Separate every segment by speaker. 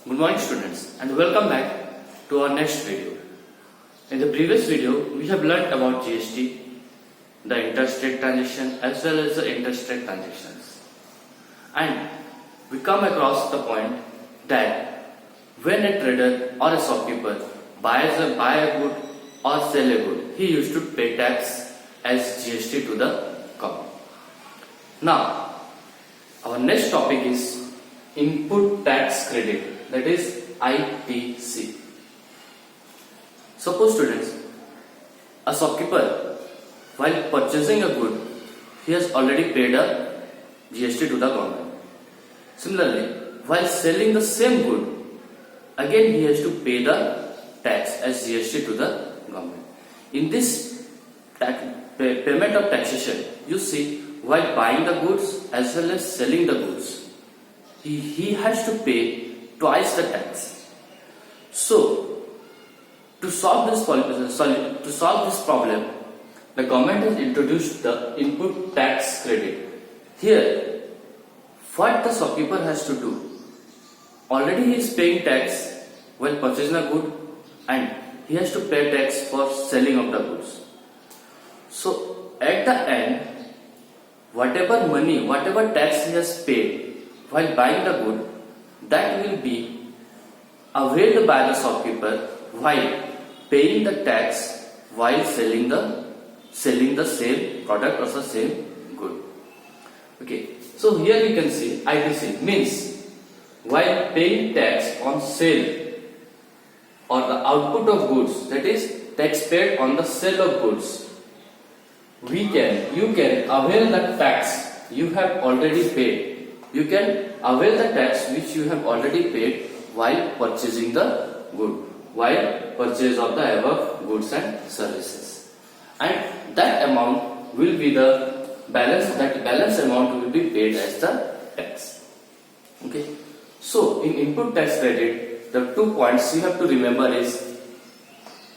Speaker 1: Good morning students and welcome back to our next video. In the previous video we have learnt about GST, the interstate transaction as well as the interstate transactions, and we come across the point that when a trader or a shopkeeper buy a good or sell a good, he used to pay tax as GST to the company. Now our next topic is input tax credit, that is ITC. Suppose students, a shopkeeper while purchasing a good, he has already paid a GST to the government. Similarly, while selling the same good, again he has to pay the tax as GST to the government. In this payment of taxation, you see, while buying the goods as well as selling the goods, he has to pay twice the tax. So, to solve this problem, the government has introduced the input tax credit. Here, what the shopkeeper has to do? Already he is paying tax while purchasing a good, and he has to pay tax for selling of the goods. So, at the end, whatever tax he has paid while buying the good, that will be availed by the shopkeeper while paying the tax while selling the same product or the same good. Okay, so here we can see ITC means while paying tax on sale or the output of goods, that is tax paid on the sale of goods, you can avail the tax you have already paid. You can avail the tax which you have already paid while purchasing the good, while purchase of the above goods and services, and that amount will be the balance. That balance amount will be paid as the tax. Okay. So in input tax credit, the 2 points you have to remember is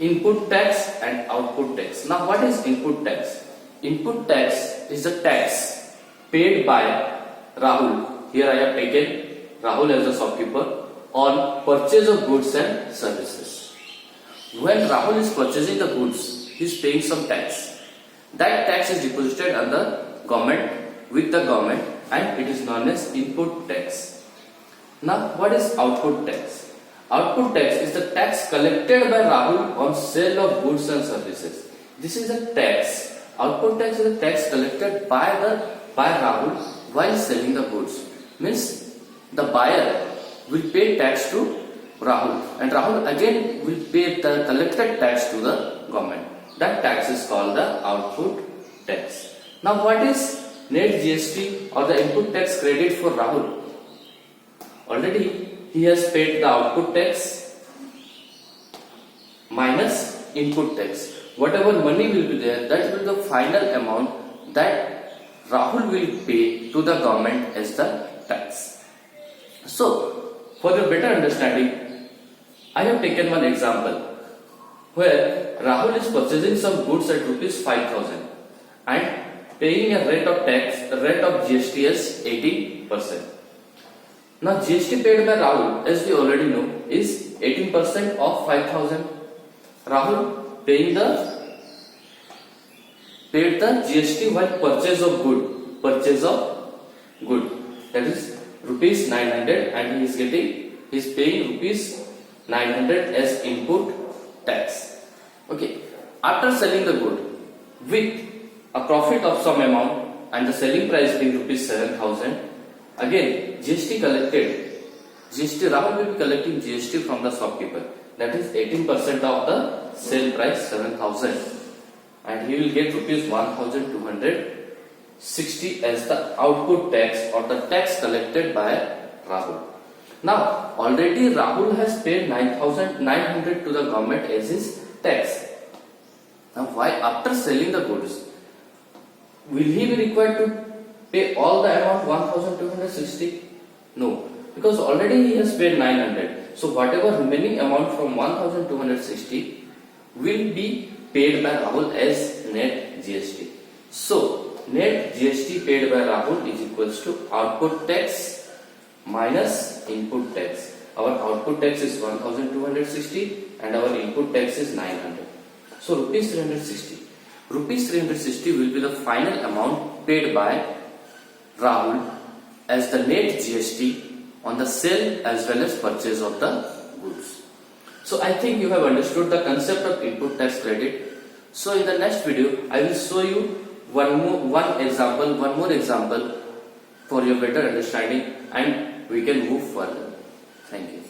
Speaker 1: input tax and output tax. Now, what is input tax? Input tax is the tax paid by Rahul. Here I have taken Rahul as a shopkeeper on purchase of goods and services. When Rahul is purchasing the goods, he is paying some tax. That tax is deposited on the government with the government, and it is known as input tax. Now, what is output tax? Output tax is the tax collected by Rahul on sale of goods and services. This is a tax. Output tax is a tax collected by Rahul while selling the goods. Means the buyer will pay tax to Rahul, and Rahul again will pay the collected tax to the government. That tax is called the output tax. Now, what is net GST or the input tax credit for Rahul? Already he has paid the output tax minus input tax. Whatever money will be there, that will be the final amount that Rahul will pay to the government as the tax. So, for your better understanding, I have taken one example where Rahul is purchasing some goods at rupees 5,000 and paying a rate of GST as 18%. Now, GST paid by Rahul, as we already know, is 18% of 5,000. Rahul paid the GST while purchase of good, that is rupees 900, and he is paying rupees 900 as input tax. Okay, after selling the good with a profit of some amount and the selling price being rupees 7,000, again Rahul will be collecting GST from the shopkeeper, that is 18% of the sale price 7,000, and he will get rupees 1,260 as the output tax or the tax collected by Rahul. Now, already Rahul has paid 9,900 to the government as his tax. Now, why after selling the goods, will he be required to pay all the amount 1,260? No, because already he has paid 900. So whatever remaining amount from 1,260 will be paid by Rahul as net GST. So net GST paid by Rahul is equals to output tax minus input tax. our output tax is 1260 and our input tax is 900. So rupees 360. Rupees 360 will be the final amount paid by Rahul as the net GST on the sale as well as purchase of the goods. So I think you have understood the concept of input tax credit. So in the next video I will show you one more example for your better understanding, and we can move further. Thank you.